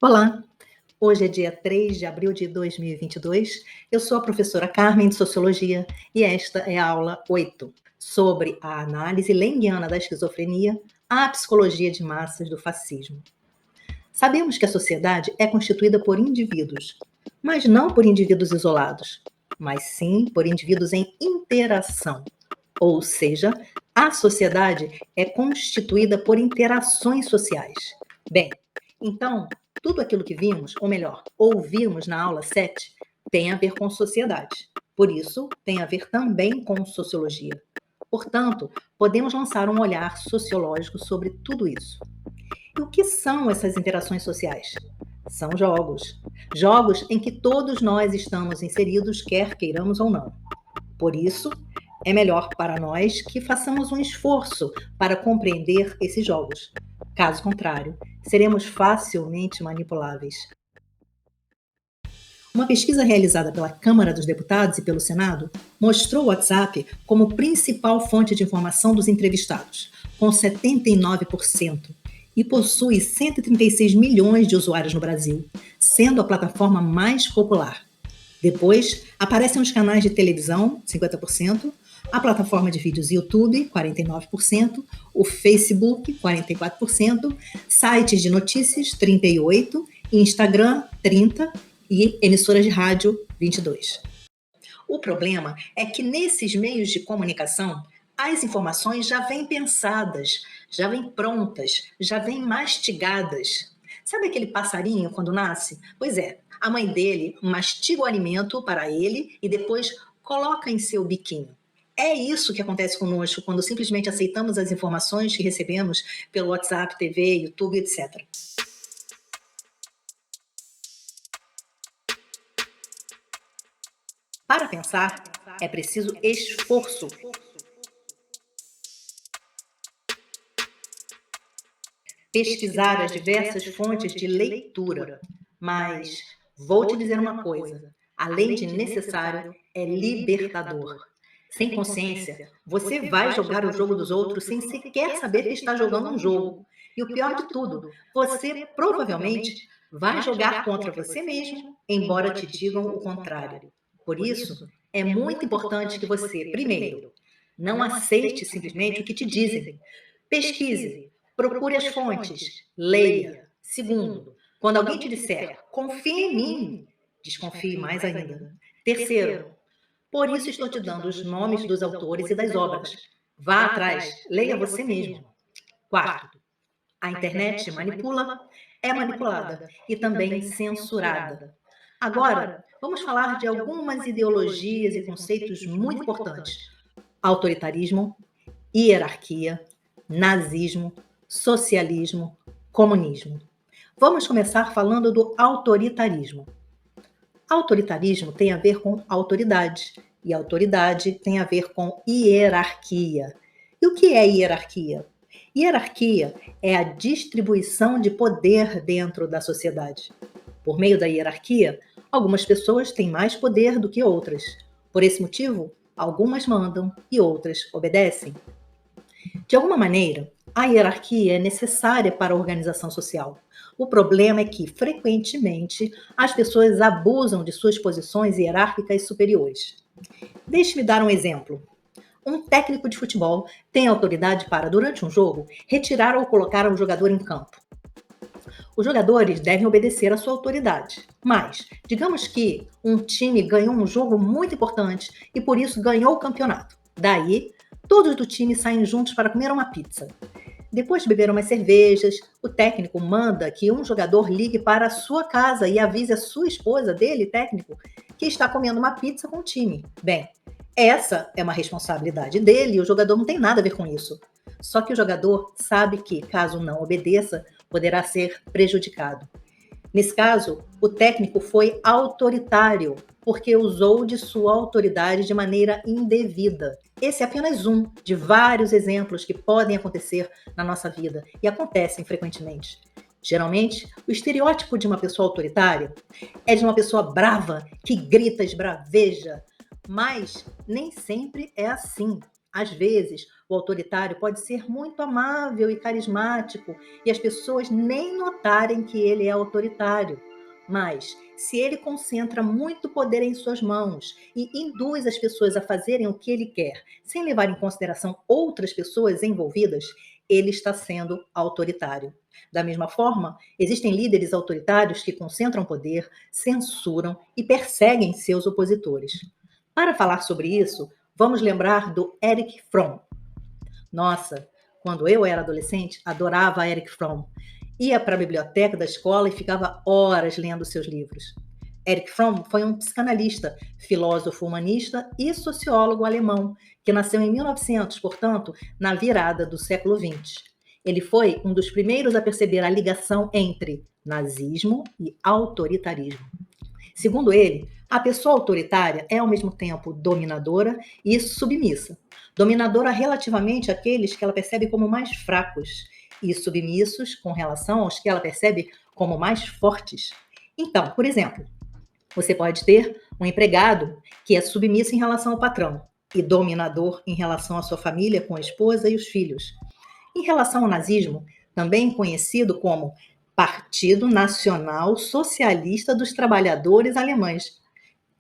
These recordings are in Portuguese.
Olá, hoje é dia 3 de abril de 2022. Eu sou a professora Carmen de Sociologia e esta é a aula 8 sobre a análise lenguiana da esquizofrenia, a psicologia de massas do fascismo. Sabemos que a sociedade é constituída por indivíduos, mas não por indivíduos isolados, mas sim por indivíduos em interação. Ou seja, a sociedade é constituída por interações sociais. Bem, então, tudo aquilo que vimos, ou melhor, ouvimos na aula 7, tem a ver com sociedade. Por isso, tem a ver também com sociologia. Portanto, podemos lançar um olhar sociológico sobre tudo isso. E o que são essas interações sociais? São jogos. Jogos em que todos nós estamos inseridos, quer queiramos ou não. Por isso, é melhor para nós que façamos um esforço para compreender esses jogos. Caso contrário, seremos facilmente manipuláveis. Uma pesquisa realizada pela Câmara dos Deputados e pelo Senado mostrou o WhatsApp como principal fonte de informação dos entrevistados, com 79%, e possui 136 milhões de usuários no Brasil, sendo a plataforma mais popular. Depois, aparecem os canais de televisão, 50%, a plataforma de vídeos YouTube, 49%, o Facebook, 44%, sites de notícias, 38%, Instagram, 30% e emissoras de rádio, 22%. O problema é que nesses meios de comunicação, as informações já vêm pensadas, já vêm prontas, já vêm mastigadas. Sabe aquele passarinho quando nasce? Pois é, a mãe dele mastiga o alimento para ele e depois coloca em seu biquinho. É isso que acontece conosco quando simplesmente aceitamos as informações que recebemos pelo WhatsApp, TV, YouTube, etc. Para pensar, é preciso esforço. Pesquisar as diversas fontes de leitura. Mas vou te dizer uma coisa: além de necessário, é libertador. Sem consciência, você vai jogar o jogo dos outros sem sequer saber que está jogando um jogo. E o pior de tudo, você provavelmente vai jogar contra você mesmo, embora te digam o contrário. Por isso, é muito importante que você, primeiro, não aceite simplesmente o que te dizem. Pesquise, procure as fontes, leia. Segundo, quando alguém te disser, confie em mim, desconfie mais ainda. Terceiro, por isso estou te dando os nomes dos autores e das obras. Vá atrás, leia você mesmo. Quarto, a internet manipula, é manipulada e também censurada. Agora, vamos falar de algumas ideologias e conceitos muito importantes: autoritarismo, hierarquia, nazismo, socialismo, comunismo. Vamos começar falando do autoritarismo. Autoritarismo tem a ver com autoridade, e autoridade tem a ver com hierarquia. E o que é hierarquia? Hierarquia é a distribuição de poder dentro da sociedade. Por meio da hierarquia, algumas pessoas têm mais poder do que outras. Por esse motivo, algumas mandam e outras obedecem. De alguma maneira, a hierarquia é necessária para a organização social. O problema é que, frequentemente, as pessoas abusam de suas posições hierárquicas superiores. Deixe-me dar um exemplo. Um técnico de futebol tem autoridade para, durante um jogo, retirar ou colocar um jogador em campo. Os jogadores devem obedecer à sua autoridade. Mas, digamos que um time ganhou um jogo muito importante e por isso ganhou o campeonato. Daí, todos do time saem juntos para comer uma pizza. Depois de beber umas cervejas, o técnico manda que um jogador ligue para a sua casa e avise a sua esposa dele, técnico, que está comendo uma pizza com o time. Bem, essa é uma responsabilidade dele e o jogador não tem nada a ver com isso. Só que o jogador sabe que, caso não obedeça, poderá ser prejudicado. Nesse caso, o técnico foi autoritário, porque usou de sua autoridade de maneira indevida. Esse é apenas um de vários exemplos que podem acontecer na nossa vida e acontecem frequentemente. Geralmente, o estereótipo de uma pessoa autoritária é de uma pessoa brava, que grita, esbraveja, mas nem sempre é assim. Às vezes, O autoritário pode ser muito amável e carismático e as pessoas nem notarem que ele é autoritário. Mas, se ele concentra muito poder em suas mãos e induz as pessoas a fazerem o que ele quer, sem levar em consideração outras pessoas envolvidas, ele está sendo autoritário. Da mesma forma, existem líderes autoritários que concentram poder, censuram e perseguem seus opositores. Para falar sobre isso, vamos lembrar do Erich Fromm. Nossa, quando eu era adolescente, adorava Erich Fromm. Ia para a biblioteca da escola e ficava horas lendo seus livros. Erich Fromm foi um psicanalista, filósofo humanista e sociólogo alemão, que nasceu em 1900, portanto, na virada do século XX. Ele foi um dos primeiros a perceber a ligação entre nazismo e autoritarismo. Segundo ele, a pessoa autoritária é ao mesmo tempo dominadora e submissa. Dominadora relativamente àqueles que ela percebe como mais fracos e submissos com relação aos que ela percebe como mais fortes. Então, por exemplo, você pode ter um empregado que é submisso em relação ao patrão e dominador em relação à sua família, com a esposa e os filhos. Em relação ao nazismo, também conhecido como Partido Nacional Socialista dos Trabalhadores Alemães.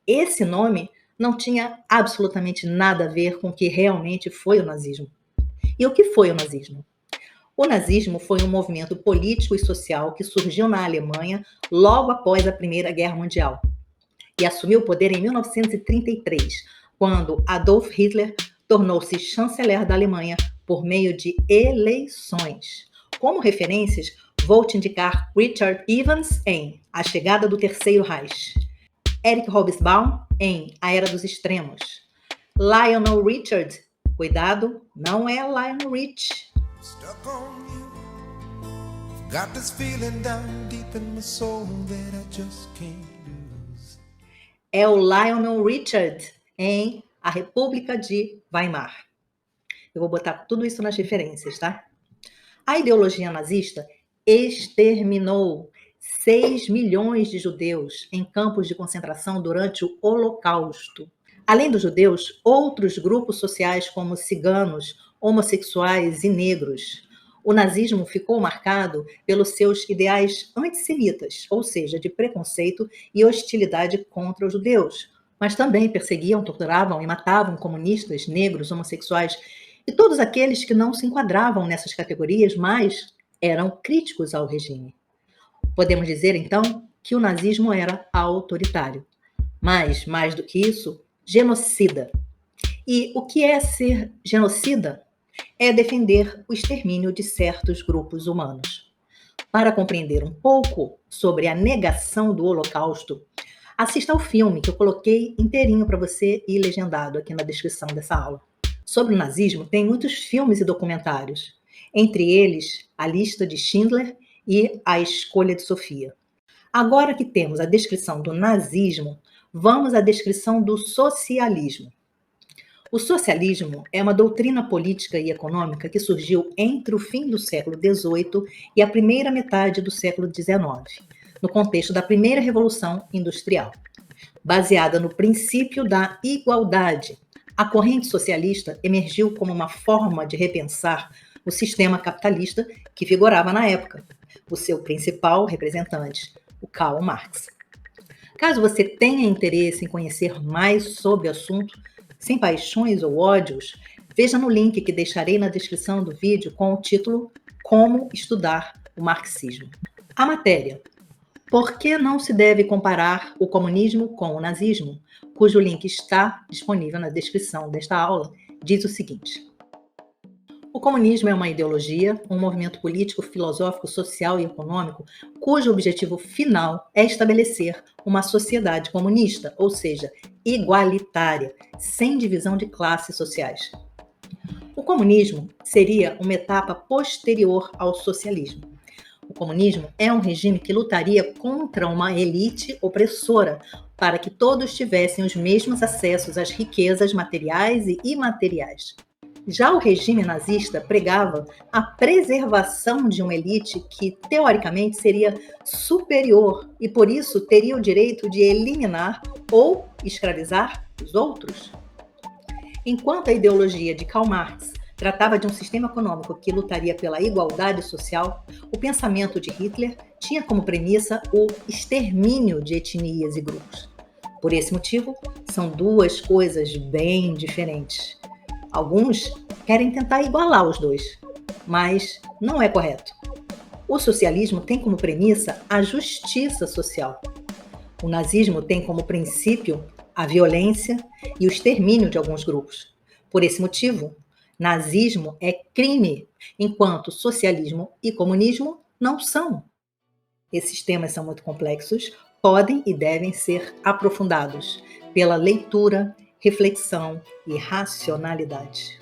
Esse nome não tinha absolutamente nada a ver com o que realmente foi o nazismo. E o que foi o nazismo? O nazismo foi um movimento político e social que surgiu na Alemanha logo após a Primeira Guerra Mundial e assumiu o poder em 1933, quando Adolf Hitler tornou-se chanceler da Alemanha por meio de eleições. Como referências, vou te indicar Richard Evans em A Chegada do Terceiro Reich, Eric Hobsbawm em A Era dos Extremos, Lionel Richard, cuidado, não é Lionel Rich. Stuck on you. Got this feeling down deep in my soul that I just can't lose. É o Lionel Richard em A República de Weimar. Eu vou botar tudo isso nas referências, tá? A ideologia nazista exterminou 6 milhões de judeus em campos de concentração durante o Holocausto. Além dos judeus, outros grupos sociais como ciganos, homossexuais e negros. O nazismo ficou marcado pelos seus ideais antissemitas, ou seja, de preconceito e hostilidade contra os judeus, mas também perseguiam, torturavam e matavam comunistas, negros, homossexuais e todos aqueles que não se enquadravam nessas categorias, mas eram críticos ao regime. Podemos dizer, então, que o nazismo era autoritário, mas, mais do que isso, genocida. E o que é ser genocida? É defender o extermínio de certos grupos humanos. Para compreender um pouco sobre a negação do Holocausto, assista ao filme que eu coloquei inteirinho para você e legendado aqui na descrição dessa aula. Sobre o nazismo, tem muitos filmes e documentários, entre eles A Lista de Schindler e A Escolha de Sofia. Agora que temos a descrição do nazismo, vamos à descrição do socialismo. O socialismo é uma doutrina política e econômica que surgiu entre o fim do século XVIII e a primeira metade do século XIX, no contexto da primeira Revolução Industrial. Baseada no princípio da igualdade, a corrente socialista emergiu como uma forma de repensar o sistema capitalista que vigorava na época, o seu principal representante, o Karl Marx. Caso você tenha interesse em conhecer mais sobre o assunto, sem paixões ou ódios, veja no link que deixarei na descrição do vídeo com o título Como Estudar o Marxismo. A matéria Por que não se deve comparar o comunismo com o nazismo, cujo link está disponível na descrição desta aula, diz o seguinte: o comunismo é uma ideologia, um movimento político, filosófico, social e econômico, cujo objetivo final é estabelecer uma sociedade comunista, ou seja, igualitária, sem divisão de classes sociais. O comunismo seria uma etapa posterior ao socialismo. O comunismo é um regime que lutaria contra uma elite opressora para que todos tivessem os mesmos acessos às riquezas materiais e imateriais. Já o regime nazista pregava a preservação de uma elite que, teoricamente, seria superior e, por isso, teria o direito de eliminar ou escravizar os outros. Enquanto a ideologia de Karl Marx tratava de um sistema econômico que lutaria pela igualdade social, o pensamento de Hitler tinha como premissa o extermínio de etnias e grupos. Por esse motivo, são duas coisas bem diferentes. Alguns querem tentar igualar os dois, mas não é correto. O socialismo tem como premissa a justiça social. O nazismo tem como princípio a violência e o extermínio de alguns grupos. Por esse motivo, nazismo é crime, enquanto socialismo e comunismo não são. Esses temas são muito complexos, podem e devem ser aprofundados pela leitura, reflexão e racionalidade.